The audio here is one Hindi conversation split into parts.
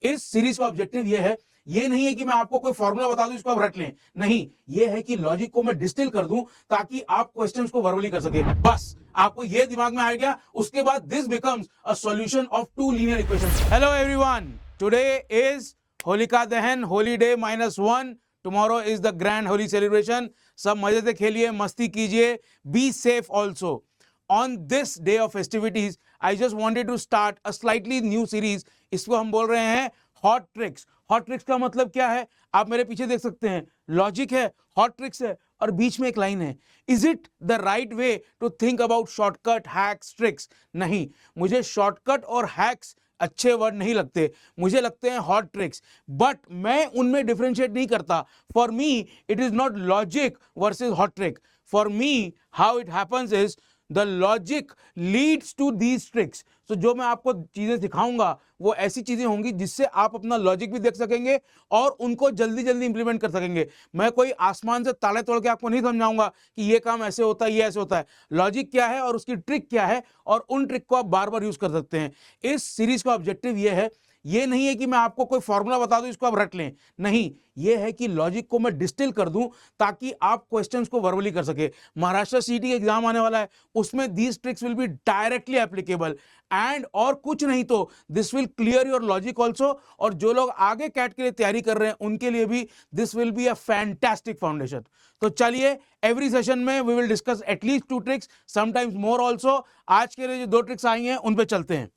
इस सीरीज का ऑब्जेक्टिव ये है, ये नहीं है कि मैं आपको कोई फॉर्मूला बता दूं इसको आप रट लें, नहीं, ये है कि लॉजिक को मैं डिस्टिल कर दूं ताकि आप क्वेश्चंस को वर्बली कर सके। बस आपको ये दिमाग में आ गया, उसके बाद this becomes a solution of two linear equations. Hello everyone, today is Holika Dahan, Holi day -1। Tomorrow is the grand Holi celebration. सब मजे से खेलिए, मस्ती कीजिए, be safe also. On this day of festivities, I just wanted to start a slightly new series. इसको हम बोल रहे हैं हॉट ट्रिक्स। हॉट ट्रिक्स का मतलब क्या है, आप मेरे पीछे देख सकते हैं, लॉजिक है, हॉट ट्रिक्स है और बीच में एक लाइन है। Is it the right way to think about shortcut, hacks, tricks? नहीं, मुझे शॉर्टकट और हैक्स अच्छे वर्ड नहीं लगते, मुझे लगते हैं हॉट ट्रिक्स। बट मैं उनमें डिफरेंशिएट नहीं करता। For me it is not logic versus hot trick. For me how it happens is the logic leads to these tricks. तो जो मैं आपको चीजें सिखाऊंगा वो ऐसी चीजें होंगी जिससे आप अपना लॉजिक भी देख सकेंगे और उनको जल्दी जल्दी इंप्लीमेंट कर सकेंगे। मैं कोई आसमान से ताले तोड़ के आपको नहीं समझाऊंगा कि ये काम ऐसे होता है, ये ऐसे होता है। लॉजिक क्या है और उसकी ट्रिक क्या है, और उन ट्रिक को आप बार बार यूज कर सकते हैं। इस सीरीज का ऑब्जेक्टिव ये है, ये नहीं है कि मैं आपको कोई फॉर्मूला बता दूं इसको आप रट लें, नहीं, ये है कि लॉजिक को मैं डिस्टिल कर दूं ताकि आप क्वेश्चंस को वर्बली कर सके। महाराष्ट्र सीटी एग्जाम आने वाला है, उसमें these tricks will be directly applicable and और कुछ नहीं तो this will clear your logic also. और जो लोग आगे कैट के लिए तैयारी कर रहे हैं उनके लिए भी this will be a fantastic foundation. तो चलिए, एवरी सेशन में we will discuss at least 2 tricks, sometimes more also. आज के लिए जो 2 ट्रिक्स आई हैं उन पे चलते हैं।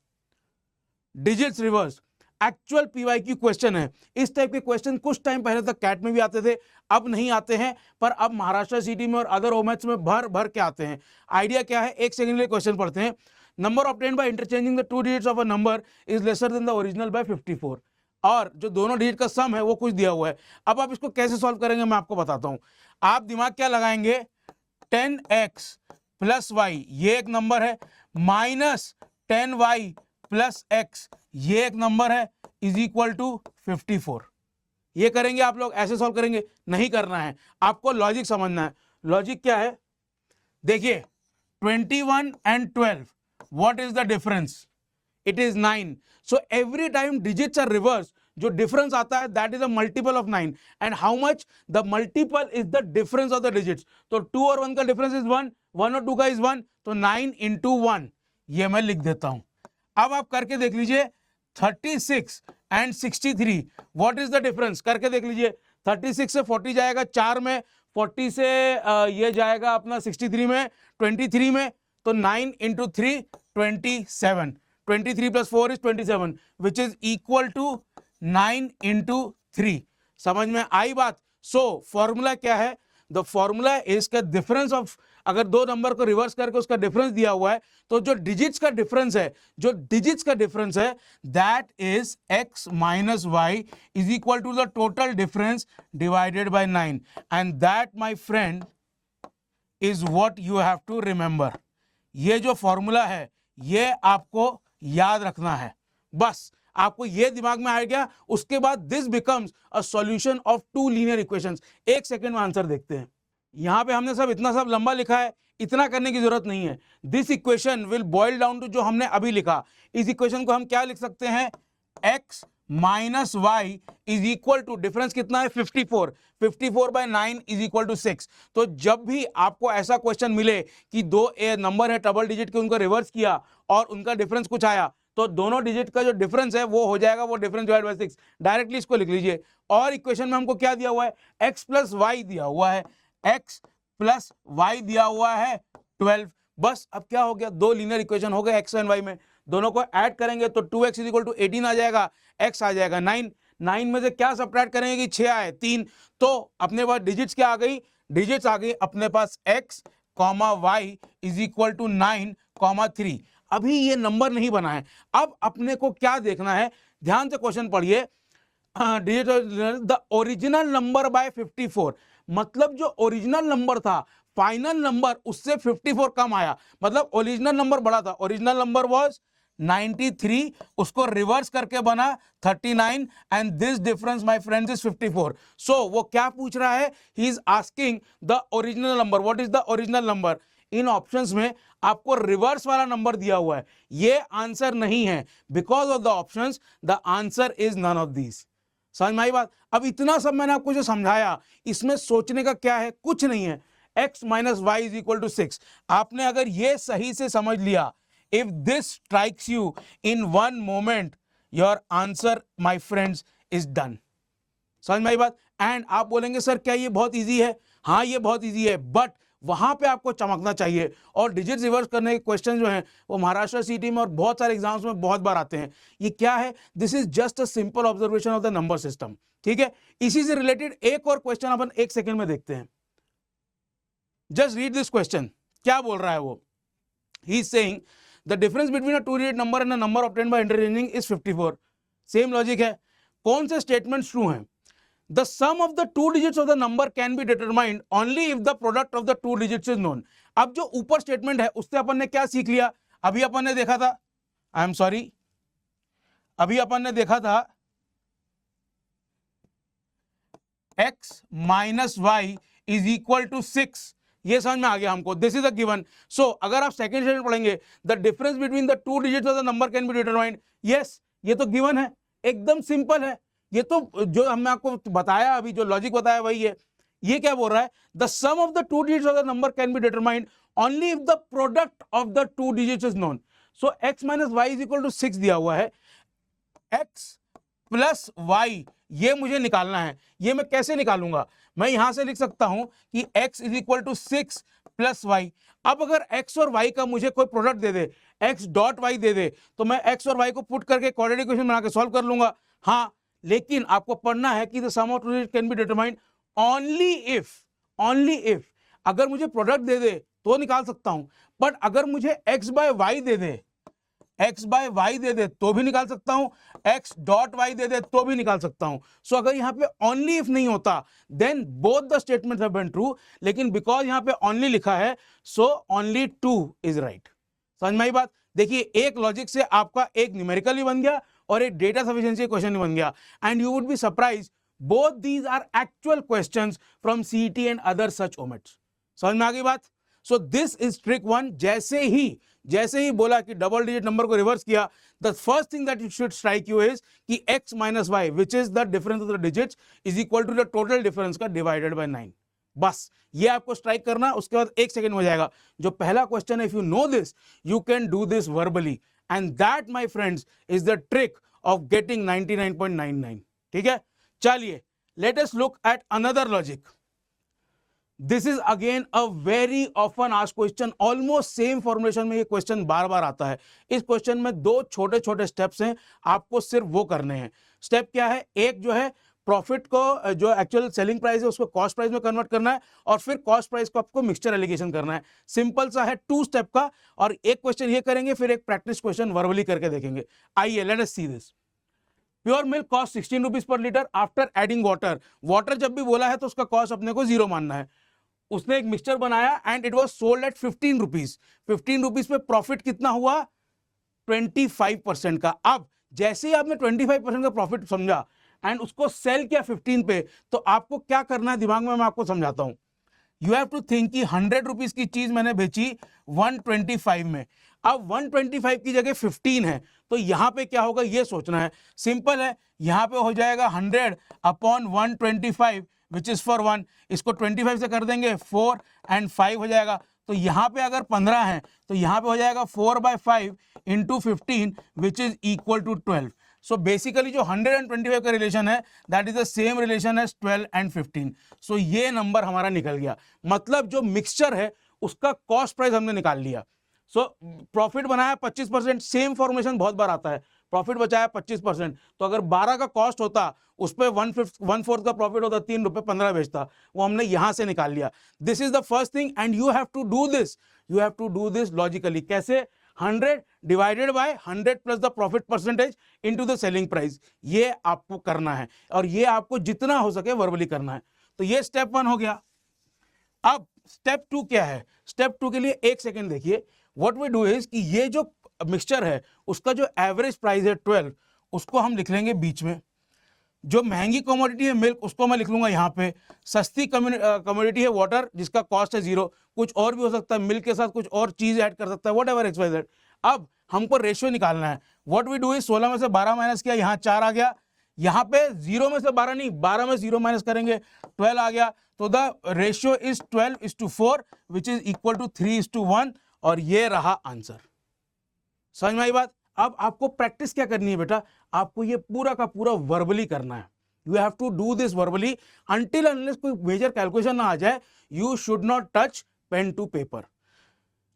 Digits reverse actual PYQ question है। इस टाइप के क्वेश्चन कुछ टाइम पहले तक कैट में भी आते थे, अब नहीं आते हैं, पर अब महाराष्ट्र सिटी में और अदर ओमेट्स में भर भर के आते हैं। आइडिया क्या है, एक सेकंड के क्वेश्चन पढ़ते हैं। Number obtained by interchanging the 2 digits of a number is lesser than the original by 54। और जो दोनों डिजिट का सम है वो कुछ दिया हुआ है। अब आप इसको कैसे सॉल्व करेंगे मैं आपको बताता हूं। आप दिमाग क्या लगाएंगे, 10x प्लस वाई ये एक नंबर है, माइनस 10y प्लस x ये एक नंबर है, इज इक्वल टू 54। ये करेंगे आप लोग, ऐसे सॉल्व करेंगे? नहीं करना है, आपको लॉजिक समझना है। लॉजिक क्या है, देखिए 21 and 12, what is the difference? It is 9. So every time digits are reversed, जो डिफरेंस आता है that is a multiple of 9. And how much? The multiple is the difference of the digits. तो 2 और 1 का डिफरेंस इज 1, 1 और 2 का इज 1, तो 9 into 1 ये मैं लिख देता हूं। अब आप करके देख लीजिए, 36 and 63, what is the difference? करके देख लीजिए, 36 से 40 जाएगा 4 में, 40 से ये जाएगा अपना 63 में, 23 में, तो 9 into 3 27, 23 plus 4 is 27, which is equal to 9 into 3। समझ में आई बात? सो फॉर्मूला क्या है, द फॉर्मूला इज का डिफरेंस ऑफ, अगर 2 नंबर को रिवर्स करके उसका डिफरेंस दिया हुआ है तो जो डिजिट्स का डिफरेंस है, जो डिजिट्स का डिफरेंस है, that is x minus Y is equal to the total difference divided by 9। And that my friend is what you have to remember. ये जो फॉर्मूला है ये आपको याद रखना है, बस आपको ये दिमाग में आ गया, उसके बाद this becomes a solution of 2 linear equations. एक सेकंड में आंसर देखते हैं। यहां पे हमने सब इतना सब लंबा लिखा है, इतना करने की जरूरत नहीं है। This equation will boil down to जो हमने अभी लिखा। इस इक्वेशन को हम क्या लिख सकते हैं, x minus Y is equal to, difference कितना है 54, 54 बाय 9 इज इक्वल टू 6। तो जब भी आपको ऐसा क्वेश्चन मिले कि 2 नंबर है डबल डिजिट के, उनको रिवर्स किया और उनका डिफरेंस कुछ आया, तो दोनों डिजिट का जो डिफरेंस है वो हो जाएगा वो डिफरेंस डिवाइड बाय 6। डायरेक्टली इसको लिख लीजिए। और इक्वेशन में हमको क्या दिया हुआ है, x प्लस वाई दिया हुआ है, x प्लस वाई दिया हुआ है 12। बस अब क्या हो गया, 2 लीनियर इक्वेशन हो गए x एंड y में, दोनों को ऐड करेंगे तो 2x इज इक्वल टू 18 आ जाएगा, x आ जाएगा 9। 9 में से क्या सब्ट्रैक्ट करेंगे कि 6 आए 3, तो अपने पास डिजिट्स क्या आ गई, डिजिट्स आ गई अपने पास x comma y is equal to 9 comma 3। अभी ये नंबर नहीं बना है, अब अपने को क्या देखना है, ध्यान से क्वेश्चन पढ़िए। द ओरिजिनल नंबर बाय 54, मतलब जो ओरिजिनल नंबर था, फाइनल नंबर उससे 54 कम आया, मतलब ओरिजिनल नंबर बड़ा था। ओरिजिनल नंबर वाज 93, उसको रिवर्स करके बना 39, and this difference my friends is 54। सो वो क्या पूछ रहा है, he is asking the original number. What is the original number? In options में आपको रिवर्स वाला नंबर दिया हुआ है, ये आंसर नहीं है। Because of the options the answer is none of these. समझ में आई बात? अब इतना सब मैंने आपको जो समझाया, इसमें सोचने का क्या है? कुछ नहीं है। x minus Y is equal to 6। आपने अगर ये सही से समझ लिया, if this strikes you in one moment, your answer my friends is done. समझ में आई बात? एंड आप बोलेंगे सर क्या ये बहुत इजी है? हाँ ये बहुत इजी है, बट वहां पे आपको चमकना चाहिए। और डिजिट रिवर्स करने के क्वेश्चन जो हैं वो महाराष्ट्र सीटी में और बहुत सारे एग्जाम्स में बहुत बार आते हैं। ये क्या है? This is just a simple observation of the number system. ठीक है, इसी से रिलेटेड एक और क्वेश्चन अपन एक सेकेंड में देखते हैं। जस्ट रीड दिस क्वेश्चन, क्या बोल रहा है वो? He is saying the difference between a two digit number and a number obtained by interchanging is 54। Same logic है। कौन से स्टेटमेंट्स ट्रू हैं? The sum of the two digits of the number can be determined only if the product of the two digits is known। अब जो ऊपर स्टेटमेंट है उससे अपन ने क्या सीख लिया? अभी अपन ने देखा था, आई एम सॉरी, अभी अपन ने देखा था x minus Y is equal to 6। ये समझ में आ गया हमको। This is a given. So अगर आप सेकंड स्टेटमेंट पढ़ेंगे, the difference between the two digits of the number can be determined. Yes, ये तो गिवन है, एकदम सिंपल है। ये तो जो हमने आपको बताया, अभी जो लॉजिक बताया वही है। ये क्या बोल रहा है? The sum of the two digits of the number can be determined only if the product of the two digits is known. So x minus Y is equal to 6 दिया हुआ है, x प्लस वाई ये मुझे निकालना है। ये मैं कैसे निकालूंगा? मैं यहां से लिख सकता हूं कि x is equal to 6 plus Y. अब अगर x और y का मुझे कोई प्रोडक्ट दे दे, x डॉट वाई दे दे, तो मैं x और y को पुट करके क्वाड्रेटिक इक्वेशन बना के सॉल्व कर लूंगा। हाँ, लेकिन आपको पढ़ना है कि the sum of two digits can be determined only if अगर मुझे प्रोडक्ट दे दे तो निकाल सकता हूं, बट अगर मुझे x बाय वाई दे दे तो भी निकाल सकता हूं, x डॉट वाई दे दे तो भी निकाल सकता हूं। सो अगर यहां पे ओनली इफ नहीं होता then both the statements have been true, लेकिन बिकॉज यहां पे ओनली लिखा है सो ओनली 2 इज राइट। समझ में आई बात? देखिए, एक लॉजिक से आपका एक न्यूमेरिकल भी बन गया और एक डेटा सफिशिएंसी क्वेश्चन बन गया। And you would be surprise, both these are actual questions from CET and other such OMETs. समझ में आ गई बात? So this is trick 1। जैसे ही बोला कि डबल डिजिट नंबर को रिवर्स किया, the first thing that you should strike you is कि x minus Y which is the difference of the digits is equal to the total difference का डिवाइडेड बाय 9। बस ये आपको स्ट्राइक करना, उसके बाद एक सेकंड हो जाएगा। जो पहला क्वेश्चन है, if you know this you can do this verbally, and that my friends is the trick of getting 99.99। ठीक है, चलिए let us look at another logic. This is again a very often asked question, almost same formulation में ये क्वेश्चन बार बार आता है। इस क्वेश्चन में दो छोटे छोटे स्टेप्स हैं, आपको सिर्फ वो करने हैं। स्टेप क्या है? एक जो है प्रॉफिट को, जो एक्चुअल सेलिंग प्राइस है उसको कॉस्ट प्राइस में कन्वर्ट करना है, और फिर कॉस्ट प्राइस को आपको मिक्सचर एलिगेशन करना है। सिंपल सा है, 2 स्टेप का। और एक क्वेश्चन ये करेंगे, फिर एक प्रैक्टिस क्वेश्चन वर्बली करके देखेंगे। आइए let us see this. Pure milk cost 16 rupees per litre after adding water. Water जब भी बोला है तो उसका कॉस्ट अपने को 0 मानना है। उसने एक मिक्सचर बनाया and it was sold at 15 rupees. 15 rupees पे प्रॉफिट कितना हुआ? 25% का। अब जैसे ही आपने 25% का प्रॉफिट समझा एंड उसको सेल किया 15 पे, तो आपको क्या करना है दिमाग में मैं आपको समझाता हूं। यू हैव टू थिंक कि 100 रुपीज की चीज मैंने बेची 125 में, अब 125 की जगह 15 है, तो यहां पे क्या होगा ये सोचना है। सिंपल है, यहां पे हो जाएगा 100 अपॉन 125 विच इज फॉर 1। इसको 25 से कर देंगे 4 एंड 5 हो जाएगा। तो यहां पे अगर 15 है तो यहां पे हो जाएगा 4/5 into 15 which is equal to 12। So basically जो 100 एंड 25 का रिलेशन है that is the same relation as 12 and 15। So ये नंबर हमारा निकल गया। मतलब जो मिक्सचर है उसका कॉस्ट प्राइस हमने निकाल लिया। सो प्रॉफिट बनाया 25%, सेम फॉर्मेशन बहुत बार आता है। प्रॉफिट बचाया 25%, तो अगर 12 का कॉस्ट होता उस पर 1/4 का प्रॉफिट होता, 3 रुपए 15 बेचता, वो हमने यहां से निकाल लिया। This is the first thing and you have to do this logically. कैसे? 100 divided by 100 plus the profit percentage into the selling price. ये आपको करना है और ये आपको जितना हो सके वर्बली करना है। तो ये स्टेप 1 हो गया। अब स्टेप 2 क्या है? स्टेप 2 के लिए एक सेकेंड देखिए। व्हाट वी डू इज कि ये जो मिक्सचर है उसका जो एवरेज प्राइस है 12, उसको हम लिख लेंगे बीच में। जो महंगी कमोडिटी है मिल्क उसको मैं लिख लूंगा यहाँ पे, सस्ती कमोडिटी है वाटर जिसका कॉस्ट है 0, कुछ और भी हो सकता है, मिल्क के साथ कुछ और चीज ऐड कर सकता है, वट एवर XYZ। अब हमको रेशियो निकालना है, व्हाट वी डू इज 16 में से 12 माइनस किया, यहाँ 4 आ गया, यहाँ पे 0 में से 12 नहीं, 12 में 0 माइनस करेंगे 12 आ गया, तो the ratio is 12:4 which is equal to 3:1, और ये रहा आंसर। समझ में आई बात? अब आपको प्रैक्टिस क्या करनी है बेटा, आपको ये पूरा का पूरा वर्बली करना है। You have to do this verbally until unless कोई मेजर कैलकुलेशन ना आ जाए, you should not touch pen to paper.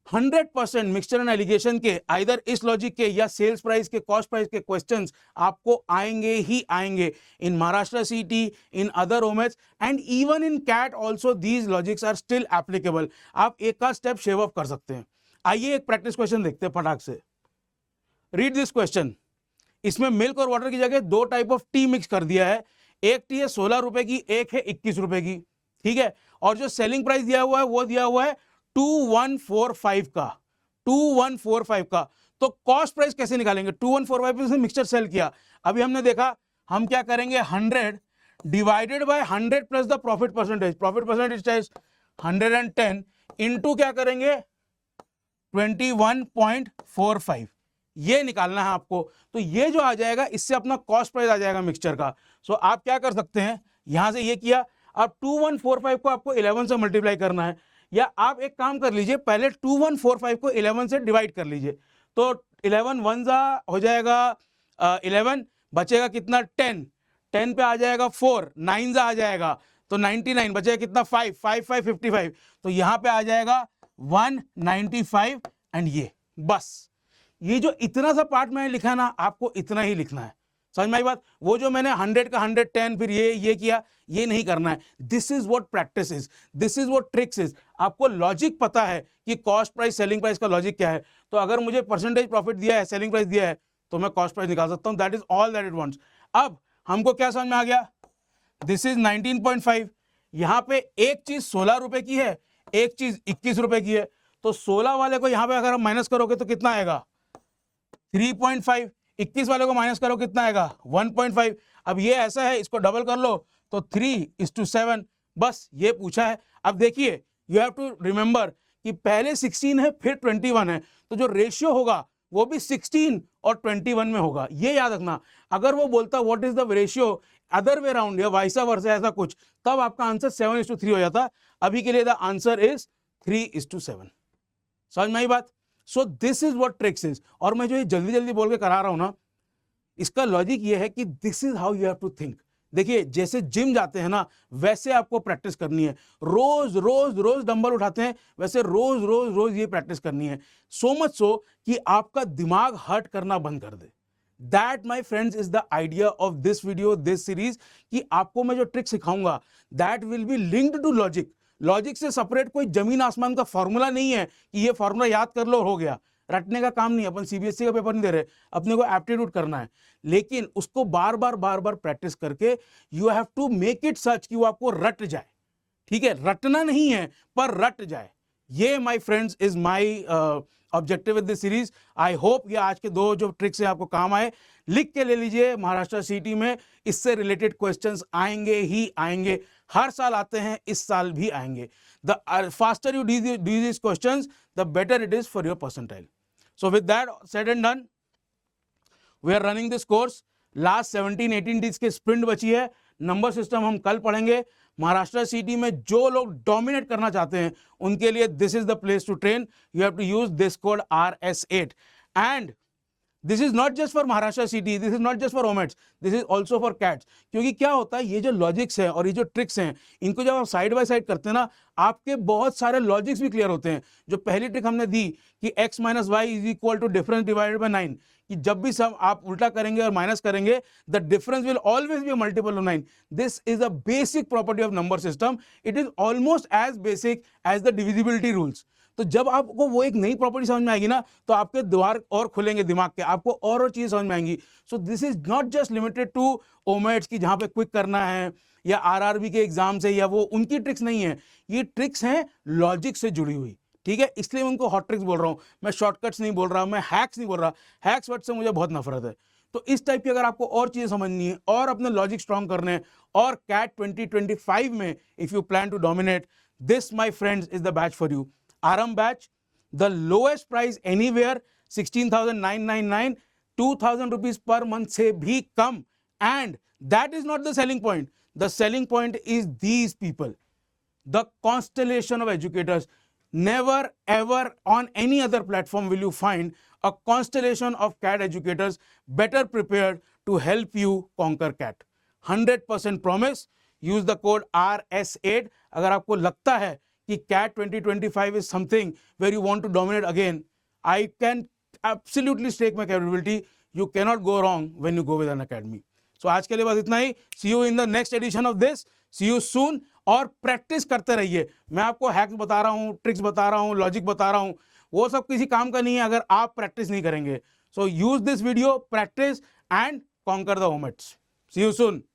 100% mixture and allegation के आइदर इस लॉजिक के या सेल्स प्राइस के, कॉस्ट प्राइस के क्वेश्चंस आपको आएंगे ही आएंगे in Maharashtra CET, in other OMETs and even in CAT also these logics are still applicable. आप एक का स्टेप शेव ऑफ कर सकते हैं। आइए एक प्रैक्टिस क्वेश्चन देखते हैं फटाक से। Read this question. इसमें मिल्क और वाटर की जगह 2 टाइप ऑफ टी मिक्स कर दिया है, एक टी है 16 रुपए की, एक है 21 रुपए की, ठीक है, और जो सेलिंग प्राइस दिया हुआ है वो दिया हुआ है 2145 का, 2145 का। तो कॉस्ट प्राइस कैसे निकालेंगे? 2145 से मिक्सचर सेल किया, अभी हमने देखा हम क्या करेंगे, 100 divided by 100 plus the profit percentage, profit percentage 110 into क्या करेंगे 21.45, ये निकालना है आपको। तो ये जो आ जाएगा इससे अपना कॉस्ट प्राइस आ जाएगा मिक्सचर का। सो आप क्या कर सकते हैं, यहां से ये किया, अब 2145 को आपको 11 से मल्टीप्लाई करना है, या आप एक काम कर लीजिए, पहले 2145 को 11 से डिवाइड कर लीजिए। तो 11 1 जा हो जाएगा 11, बचेगा कितना 10, 10 पे आ जाएगा 4, 9 जा आ जाएगा तो 99, बचेगा कितना 5, 5 5 55, तो यहां पे आ जाएगा 195 एंड ये बस। ये जो इतना सा पार्ट मैंने लिखा ना, आपको इतना ही लिखना है। समझ में आई बात? वो जो मैंने 100 का 110 फिर ये किया, ये नहीं करना है। This is what practice is, this is what tricks is. आपको लॉजिक पता है कि कॉस्ट प्राइस सेलिंग प्राइस का लॉजिक क्या है, तो अगर मुझे परसेंटेज प्रॉफिट दिया है, सेलिंग प्राइस दिया है, तो मैं कॉस्ट प्राइस निकाल सकता हूं। That is all that it wants. अब हमको क्या समझ में आ गया, दिस इज 19.5, यहां पे एक चीज 16 रुपए की है, एक चीज 21 रुपए की है, तो 16 वाले को यहां पे अगर हम माइनस करोगे तो कितना आएगा 3.5, 21 वाले को माइनस करो कितना आएगा 1.5। अब ये ऐसा है, इसको डबल कर लो तो 3:7, बस ये पूछा है। अब देखिए यू हैव टू रिमेंबर कि पहले 16 है फिर 21 है, तो जो रेशियो होगा वो भी 16 और 21 में होगा, ये याद रखना। अगर वो बोलता what is the ratio other way round या वाइसा वर्सा ऐसा कुछ, तब आपका आंसर 7:3 हो जाता। अभी के लिए द आंसर इज 3:7। समझ में आई बात? So this is what tricks is. और मैं जो ये जल्दी जल्दी बोल के करा रहा हूं ना, इसका लॉजिक ये है कि this is how you have to think. देखिए जैसे जिम जाते हैं ना, वैसे आपको प्रैक्टिस करनी है। रोज रोज रोज डंबल उठाते हैं, वैसे रोज रोज रोज ये प्रैक्टिस करनी है। सो मच सो कि आपका दिमाग हर्ट करना बंद कर दे। That my friends is the idea of this video, this series, कि आपको मैं जो ट्रिक सिखाऊंगा that will be linked to logic. Logic से सेपरेट कोई जमीन आसमान का फॉर्मूला नहीं है कि ये फॉर्मूला याद कर लो और हो गया। रटने का काम नहीं, अपन सीबीएसई का पेपर नहीं दे रहे, अपने को एप्टीट्यूड करना है। लेकिन उसको बार बार प्रैक्टिस करके you have to make it such कि वो आपको रट जाए। ठीक है, रटना नहीं है पर रट जाए। ये my friends is my objective with this series. I hope ये आज के 2 जो ट्रिक्स है आपको काम आए। लिख के ले लीजिए, महाराष्ट्र सीटी में इससे रिलेटेड क्वेश्चंस आएंगे ही आएंगे, हर साल आते हैं, इस साल भी आएंगे। The faster you do these questions, the better it is for your percentile. So with that said and done, we are running this course. Last 17-18 days की स्प्रिंट बची है। नंबर सिस्टम हम कल पढ़ेंगे। महाराष्ट्र सीटी में जो लोग डोमिनेट करना चाहते हैं उनके लिए this is the place to train. You have to use this code RS8 and this is not just for Maharashtra CET, this is not just for OMETs, this is also for CATs. क्योंकि क्या होता है, ये जो लॉजिक्स हैं और ये जो ट्रिक्स हैं, इनको जब आप साइड बाय साइड करते हैं ना, आपके बहुत सारे लॉजिक्स भी क्लियर होते हैं। जो पहली ट्रिक हमने दी कि x - y is equal to difference divided by 9, कि जब भी सब आप उल्टा करेंगे और माइनस करेंगे, the difference will always be a multiple of 9। This is a basic property of number system. It is almost as basic as the divisibility rules. तो जब आपको वो एक नई प्रॉपर्टी समझ में आएगी ना, तो आपके द्वार और खुलेंगे दिमाग के, आपको और चीज समझ में आएंगी। So this is not just limited to OMETs की जहां पे क्विक करना है या आरआरबी के एग्जाम से, या वो उनकी ट्रिक्स नहीं है। ये ट्रिक्स हैं लॉजिक से जुड़ी हुई। ठीक है, इसलिए मैं उनको हॉट ट्रिक्स बोल रहा हूं, मैं शॉर्टकट्स नहीं बोल रहा, मैं हैक्स नहीं बोल रहा। हैक्स वर्ड से मुझे बहुत नफरत है। तो इस टाइप की अगर आपको और चीजें समझनी है और अपने लॉजिक स्ट्रॉन्ग करने हैं और कैट 2025 में if you plan to dominate, this my friends is the batch for you. RM batch, the lowest price anywhere 16,999, 2,000 rupees per month से भी कम, and that is not the selling point. The selling point is these people, the constellation of educators. Never ever on any other platform will you find a constellation of CAT educators better prepared to help you conquer CAT. 100% promise. Use the code RS8 अगर आपको लगता है कि CAT 2025 is something where you want to dominate again. I can absolutely stake my capability. You cannot go wrong when you go with an academy. So आज के लिए बस इतना ही। See you in the next edition of this. See you soon. और प्रैक्टिस करते रहिए। मैं आपको हैक्स बता रहा हूं, ट्रिक्स बता रहा हूं, लॉजिक बता रहा हूं, वो सब किसी काम का नहीं है अगर आप प्रैक्टिस नहीं करेंगे। So use this video, practice and conquer the OMETs. See you soon.